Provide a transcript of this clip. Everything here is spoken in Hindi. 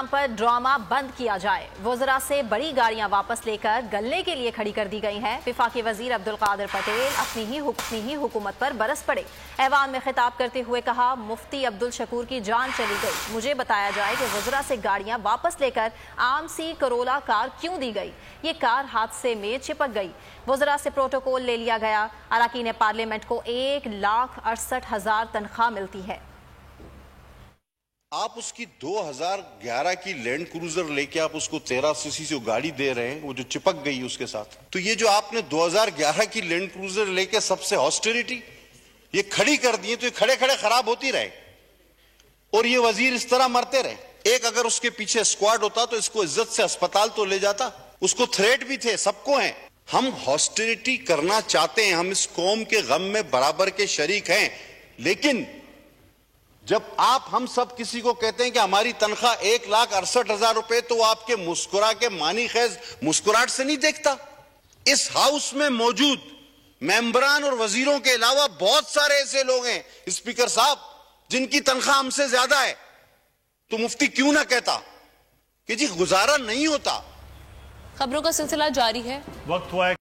पर ड्रामा बंद किया जाए। वज़रा से बड़ी गाड़ियां वापस लेकर गलने के लिए खड़ी कर दी गई हैं। वफाकी वजीर अब्दुल कादिर पटेल अपनी ही हुकूमत पर बरस पड़े। ऐवान में खिताब करते हुए कहा, मुफ्ती अब्दुल शकूर की जान चली गई। मुझे बताया जाए कि वज़रा से गाड़ियां वापस लेकर आम सी करोला कार क्यों दी गई। ये कार हादसे में चिपक गई। वज़रा से प्रोटोकॉल ले लिया गया। अरकान पार्लियामेंट को 1,68,000 तनख्वाह मिलती है। आप उसकी 2011 की लैंड क्रूजर लेके आप उसको 13 सीसी से गाड़ी दे रहे हैं, वो जो चिपक गई उसके साथ। तो ये जो आपने 2011 की लैंड क्रूजर लेके सबसे ऑस्टेरिटी ये खड़ी कर दी, तो ये खड़े खड़े खराब होती रहे और ये वजीर इस तरह मरते रहे। एक अगर उसके पीछे स्क्वाड होता तो इसको इज्जत से अस्पताल तो ले जाता। उसको थ्रेट भी थे, सबको हैं। हम ऑस्टेरिटी करना चाहते हैं, हम इस कौम के गम में बराबर के शरीक हैं, लेकिन जब आप हम सब किसी को कहते हैं कि हमारी तनख्वाह 1,68,000 रुपए, तो आपके मुस्कुरा के मानी खैज मुस्कुराहट से नहीं देखता। इस हाउस में मौजूद मेंबरान और वजीरों के अलावा बहुत सारे ऐसे लोग हैं स्पीकर साहब जिनकी तनख्वाह हमसे ज्यादा है। तो मुफ्ती क्यों ना कहता कि जी गुजारा नहीं होता। खबरों का सिलसिला जारी है। वक्त हुआ है।